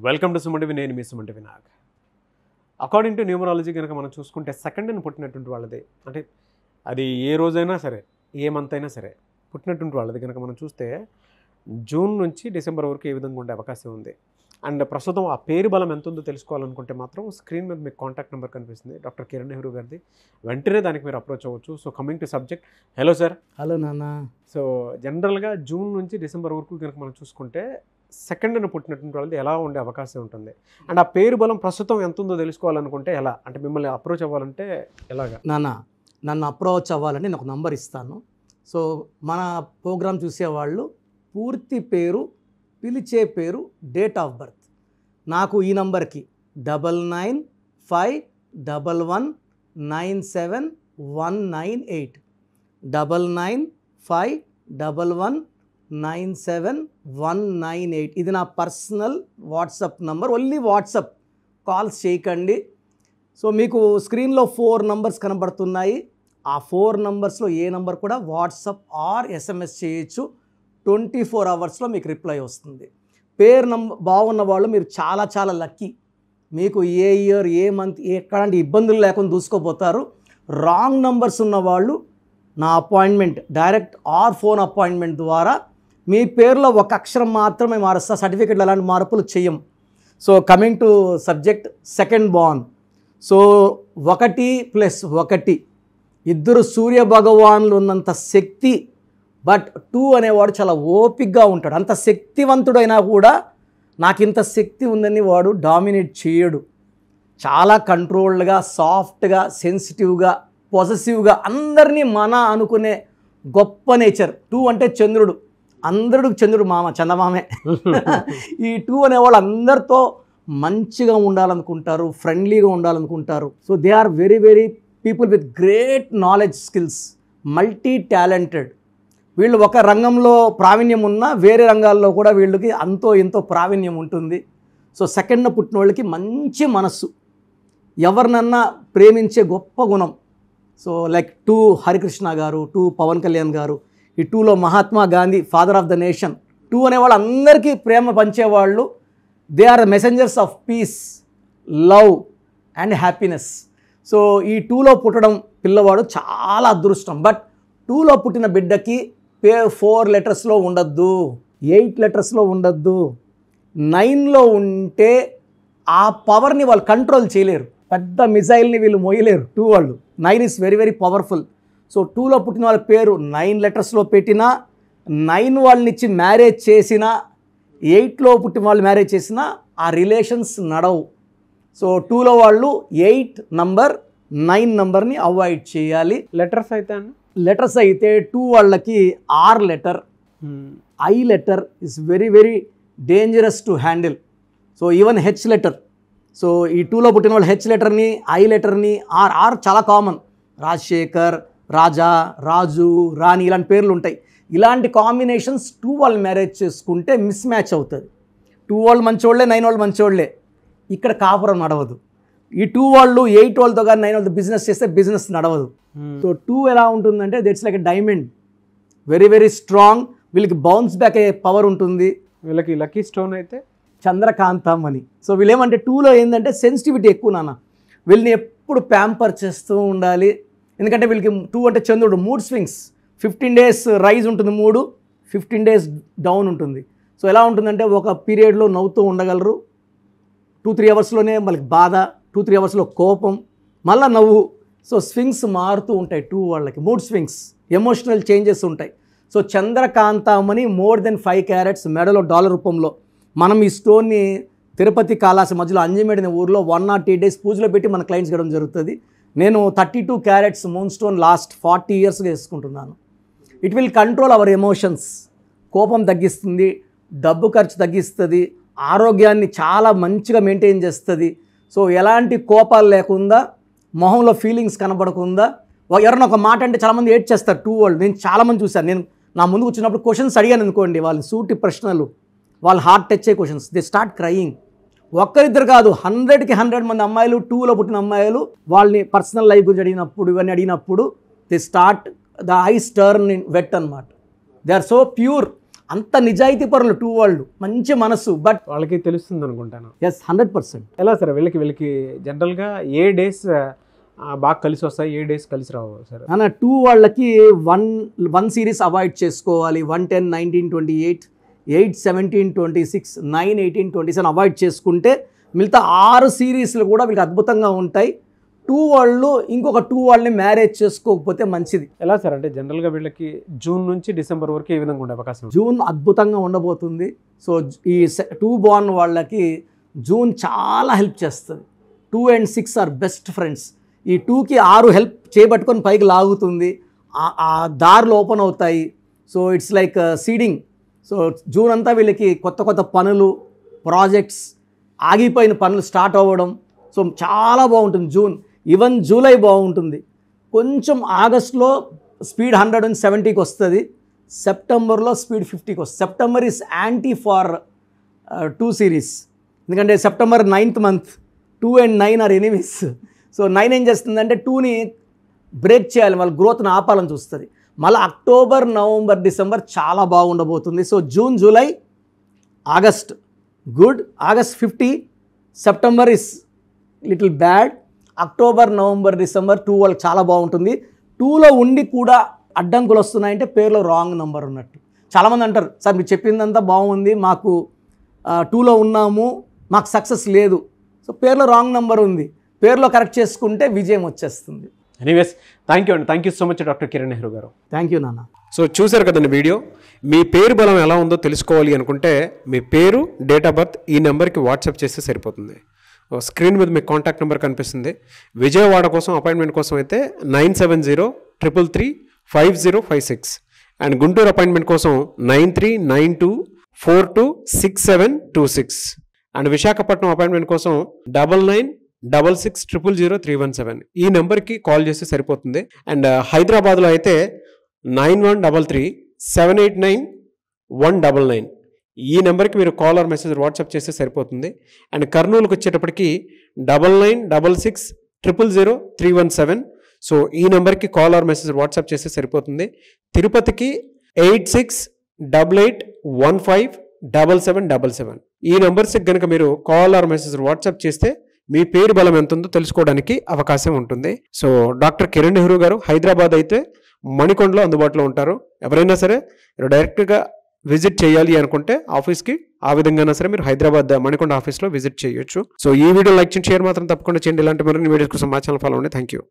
Welcome to Suman TV. నేను మీ Suman TV Nag. According to numerology కనుక మనం చూసుకుంటే సెకండ్ అని పుట్టినటువంటి వాళ్ళది, అంటే అది ఏ రోజైనా సరే, ఏ మంత్ అయినా సరే పుట్టినటువంటి వాళ్ళది కనుక మనం చూస్తే జూన్ నుంచి డిసెంబర్ వరకు ఏ విధంగా ఉండే అవకాశం ఉంది. అండ్ ప్రస్తుతం ఆ పేరు బలం ఎంత ఉందో తెలుసుకోవాలనుకుంటే మాత్రం స్క్రీన్ మీద మీకు కాంటాక్ట్ నెంబర్ కనిపిస్తుంది, డాక్టర్ కిరణ్ నెహ్రూ గారిది. వెంటనే దానికి మీరు అప్రోచ్ అవ్వచ్చు. So coming to subject, hello sir. Hello నాన్న. సో జనరల్గా జూన్ నుంచి డిసెంబర్ వరకు కనుక మనం చూసుకుంటే సెకండ్ అని పుట్టినటువంటి వాళ్ళది ఎలా ఉండే అవకాశం ఉంటుంది, అండ్ ఆ పేరు బలం ప్రస్తుతం ఎంత ఉందో తెలుసుకోవాలనుకుంటే ఎలా, అంటే మిమ్మల్ని అప్రోచ్ అవ్వాలంటే ఎలాగా? నన్ను అప్రోచ్ అవ్వాలని నేను ఒక నంబర్ ఇస్తాను. సో మన ప్రోగ్రామ్ చూసేవాళ్ళు పూర్తి పేరు, పిలిచే పేరు, డేట్ ఆఫ్ బర్త్ నాకు ఈ నంబర్కి 9951197198 9951197198. ఇది నా personal WhatsApp number. Only WhatsApp, calls చేయకండి. సో మీకు స్క్రీన్లో 4 నంబర్స్ కనబడుతున్నాయి. ఆ 4 నంబర్స్లో ఏ నంబర్ కూడా వాట్సాప్ ఆర్ ఎస్ఎంఎస్ చేయొచ్చు. 24 అవర్స్లో మీకు రిప్లై వస్తుంది. పేరు బాగున్న వాళ్ళు మీరు చాలా చాలా లక్కీ. మీకు ఏ ఇయర్, ఏ మంత్, ఎక్కడంటే ఇబ్బందులు లేకుండా దూసుకోపోతారు. రాంగ్ నంబర్స్ ఉన్నవాళ్ళు నా appointment direct or phone appointment ద్వారా మీ పేరులో ఒక అక్షరం మాత్రమే మారుస్తా. సర్టిఫికెట్లు అలాంటి మార్పులు చెయ్యం. So coming to subject, second born. So 1+1 ఇద్దరు సూర్య భగవాన్లు ఉన్నంత శక్తి. బట్ 2 అనేవాడు చాలా ఓపిక్గా ఉంటాడు. అంత శక్తివంతుడైనా కూడా నాకు ఇంత శక్తి ఉందని వాడు డామినేట్ చేయడు. చాలా కంట్రోల్డ్గా, సాఫ్ట్గా, సెన్సిటివ్గా, పొజెసివ్గా అందరినీ మన అనుకునే గొప్ప నేచర్. 2 అంటే చంద్రుడు. అందరూ చంద్రుడు మామ, చందమామే. ఈ 2 అనేవాళ్ళు అందరితో మంచిగా ఉండాలనుకుంటారు, ఫ్రెండ్లీగా ఉండాలనుకుంటారు. So they are very very people with great knowledge, skills, multi talented. వీళ్ళు ఒక రంగంలో ప్రావీణ్యం ఉన్నా వేరే రంగాల్లో కూడా వీళ్ళకి అంతో ఎంతో ప్రావీణ్యం ఉంటుంది. సో సెకండ్న పుట్టిన వాళ్ళకి మంచి మనస్సు, ఎవరినన్నా ప్రేమించే గొప్ప గుణం. సో లైక్ 2 హరికృష్ణ గారు, 2 పవన్ కళ్యాణ్ గారు, ఈ 2లో Mahatma Gandhi, father of the nation. 2 అనేవాళ్ళు అందరికీ ప్రేమ పంచేవాళ్ళు. They are messengers of peace, love and happiness. So ఈ 2లో పుట్టడం పిల్లవాడు చాలా అదృష్టం. బట్ 2లో పుట్టిన బిడ్డకి పేరు 4 లెటర్స్లో ఉండద్దు, 8 లెటర్స్లో ఉండద్దు. 9లో ఉంటే ఆ పవర్ని వాళ్ళు కంట్రోల్ చేయలేరు. పెద్ద మిజైల్ని వీళ్ళు మోయలేరు 2 వాళ్ళు. 9 is very very powerful. So 2లో పుట్టిన వాళ్ళ పేరు 9 లెటర్స్లో పెట్టినా, 9 వాళ్ళని ఇచ్చి మ్యారేజ్ చేసినా, 8లో పుట్టిన వాళ్ళు మ్యారేజ్ చేసినా ఆ రిలేషన్స్ నడవు. సో 2లో వాళ్ళు 8 నంబర్, 9 నంబర్ని అవాయిడ్ చేయాలి. లెటర్స్ అయితే అండి, లెటర్స్ అయితే 2 వాళ్ళకి R letter, I letter is very very dangerous to handle. So even H letter. So ఈ 2లో పుట్టిన వాళ్ళు H లెటర్ని, I లెటర్ని, R చాలా కామన్. రాజశేఖర్, రాజా, రాజు, రాణి ఇలాంటి పేర్లు ఉంటాయి. ఇలాంటి కాంబినేషన్స్ 2 వాళ్ళు మ్యారేజ్ చేసుకుంటే మిస్ మ్యాచ్ అవుతుంది. 2 వాళ్ళు మంచోళ్ళే, 9 వాళ్ళు మంచోళ్ళే. ఇక్కడ కాపురం నడవదు. ఈ 2 వాళ్ళు 8 వాళ్ళతో కానీ 9 వాళ్ళతో బిజినెస్ చేస్తే బిజినెస్ నడవదు. సో 2 ఎలా ఉంటుందంటే that's like a diamond, very very strong. వీళ్ళకి బౌన్స్ బ్యాక్ అయ్యే పవర్ ఉంటుంది. వీళ్ళకి లక్కీ స్టోన్ అయితే చంద్రకాంతం అని. సో వీళ్ళేమంటే 2లో ఏంటంటే సెన్సిటివిటీ ఎక్కువ నాన్న. వీళ్ళని ఎప్పుడు ప్యాంపర్ చేస్తూ ఉండాలి. ఎందుకంటే వీళ్ళకి 2 అంటే చంద్రుడు, మూడ్ స్వింగ్స్. 15 days రైజ్ ఉంటుంది మూడు, 15 days డౌన్ ఉంటుంది. సో ఎలా ఉంటుందంటే ఒక పీరియడ్లో నవ్వుతూ ఉండగలరు, 2-3 అవర్స్లోనే వాళ్ళకి బాధ, 2-3 అవర్స్లో కోపం, మళ్ళీ నవ్వు. సో స్వింగ్స్ మారుతూ ఉంటాయి 2 వాళ్ళకి, మూడ్ స్వింగ్స్, ఎమోషనల్ చేంజెస్ ఉంటాయి. సో చంద్రకాంతమని మోర్ దెన్ 5 carats మెడలో డాలర్ రూపంలో. మనం ఈ స్టోన్ని తిరుపతి కాళాసి మధ్యలో అంజమేడిన ఊర్లో 1 or 2 days పూజలో పెట్టి మన క్లయింట్స్ గడడం జరుగుతుంది. నేను 32 carats మూన్ స్టోన్ లాస్ట్ 40 yearsగా వేసుకుంటున్నాను. It will control our emotions. కోపం తగ్గిస్తుంది, డబ్బు ఖర్చు తగ్గిస్తుంది, ఆరోగ్యాన్ని చాలా మంచిగా మెయింటైన్ చేస్తుంది. సో ఎలాంటి కోపాలు లేకుండా, మొహంలో ఫీలింగ్స్ కనబడకుండా, ఎవరైనా ఒక మాట అంటే చాలామంది ఏడ్ చేస్తారు 2 వాళ్ళు. నేను చాలామంది చూశాను. నేను నా ముందుకు వచ్చినప్పుడు క్వశ్చన్స్ అడిగాను అనుకోండి, వాళ్ళని సూటి ప్రశ్నలు, వాళ్ళు హార్ట్ టచ్ అయ్యే క్వశ్చన్స్, దే స్టార్ట్ క్రయింగ్. ఒక్కరిద్దరు కాదు, 100కి 100 మంది అమ్మాయిలు, 2లో పుట్టిన అమ్మాయిలు వాళ్ళని పర్సనల్ లైఫ్ గురించి అడిగినప్పుడు, ఇవన్నీ అడిగినప్పుడు they start the eyes turn in wet అనమాట. They are so pure. అంత నిజాయితీ పరులు 2 వాళ్ళు, మంచి మనసు. బట్ వాళ్ళకి తెలుస్తుంది అనుకుంటాను. ఎస్ 100%. ఎలా సార్ వీళ్ళకి జనరల్గా ఏ డేస్ బాగా కలిసి వస్తాయి, ఏ డేస్ కలిసి రావు సార్? అన్న 2 వాళ్ళకి 1 సిరీస్ అవాయిడ్ చేసుకోవాలి. 110, 19, 28, 8, 17, 26, 9, 18, 27 అవాయిడ్ చేసుకుంటే మిగతా 6 సిరీస్లు కూడా వీళ్ళకి అద్భుతంగా ఉంటాయి. 2 వాళ్ళు ఇంకొక 2 వాళ్ళని మ్యారేజ్ చేసుకోకపోతే మంచిది. ఎలా సార్ అంటే జనరల్గా వీళ్ళకి జూన్ నుంచి డిసెంబర్ వరకు ఏ విధంగా ఉండే అవకాశం? జూన్ అద్భుతంగా ఉండబోతుంది. సో ఈ 2 బార్న్ వాళ్ళకి జూన్ చాలా హెల్ప్ చేస్తుంది. 2 and 6 ఆర్ బెస్ట్ ఫ్రెండ్స్. ఈ 2కి 6 హెల్ప్ చేయబట్టుకొని పైకి లాగుతుంది, ఆ దారులు ఓపెన్ అవుతాయి. So it's like seeding. So June అంతా వీళ్ళకి కొత్త కొత్త పనులు, ప్రాజెక్ట్స్, ఆగిపోయిన పనులు స్టార్ట్ అవ్వడం. సో చాలా బాగుంటుంది జూన్. ఈవెన్ జూలై బాగుంటుంది. కొంచెం ఆగస్ట్లో స్పీడ్ 170కి వస్తుంది, సెప్టెంబర్లో స్పీడ్ 50కి వస్తుంది. September is anti for 2 series. ఎందుకంటే September 9th month, 2 and 9 are enemies. So 9 ఏం చేస్తుందంటే 2ని బ్రేక్ చేయాలి, వాళ్ళ గ్రోత్ని ఆపాలని చూస్తుంది. మళ్ళీ అక్టోబర్, నవంబర్, డిసెంబర్ చాలా బాగుండబోతుంది. So June, July, August good, August 50, September is little bad, October, November, December 2 వాళ్ళకి చాలా బాగుంటుంది. 2లో ఉండి కూడా అడ్డంకులు వస్తున్నాయంటే పేరులో రాంగ్ నెంబర్ ఉన్నట్టు. చాలామంది అంటారు, సార్ మీరు చెప్పిందంతా బాగుంది, మాకు 2లో ఉన్నాము, మాకు సక్సెస్ లేదు. సో పేరులో రాంగ్ నెంబర్ ఉంది, పేరులో కరెక్ట్ చేసుకుంటే విజయం వచ్చేస్తుంది. ఎనీవేస్ థ్యాంక్ యూ అండి. Thank you so much doctor Kiran Nehru గారు. థ్యాంక్ యూ నాన్న. సో చూశారు కదండి వీడియో. మీ పేరు బలం ఎలా ఉందో తెలుసుకోవాలి అనుకుంటే మీ పేరు, డేట్ ఆఫ్ బర్త్ ఈ నెంబర్కి వాట్సాప్ చేస్తే సరిపోతుంది. స్క్రీన్ మీద మీకు కాంటాక్ట్ నెంబర్ కనిపిస్తుంది. విజయవాడ కోసం అపాయింట్మెంట్ కోసం అయితే 9703335056 అండ్ గుంటూరు అపాయింట్మెంట్ కోసం 9392426726 అండ్ విశాఖపట్నం అపాయింట్మెంట్ కోసం 9966000317 ఈ నెంబర్కి కాల్ చేస్తే సరిపోతుంది. అండ్ హైదరాబాద్లో అయితే 9133789199 ఈ నెంబర్కి మీరు కాల్ ఆర్ మెసేజ్ వాట్సాప్ చేస్తే సరిపోతుంది. అండ్ కర్నూలుకి వచ్చేటప్పటికి 9966000317 సో ఈ నెంబర్కి కాల్ ఆర్ మెసేజ్ వాట్సాప్ చేస్తే సరిపోతుంది. తిరుపతికి 8688157777 ఈ నెంబర్స్కి కనుక మీరు కాల్ ఆర్ మెసేజ్ వాట్సాప్ చేస్తే మీ పేరు బలం ఎంత ఉందో తెలుసుకోవడానికి అవకాశం ఉంటుంది. సో డాక్టర్ కిరణ్ నెహ్రూ గారు హైదరాబాద్ అయితే మణికొండలో అందుబాటులో ఉంటారు. ఎవరైనా సరే డైరెక్ట్గా విజిట్ చేయాలి అనుకుంటే ఆఫీస్కి ఆ విధంగా సరే మీరు హైదరాబాద్ మణికొండ ఆఫీస్లో విజిట్ చేయొచ్చు. సో ఈ వీడియో లైక్ చేయండి, షేర్ మాత్రం తప్పకుండా చేయండి. ఇలాంటి మరిన్ని వీడియోస్ కోసం మా ఛానల్ ఫాలో అవ్వండి. Thank you.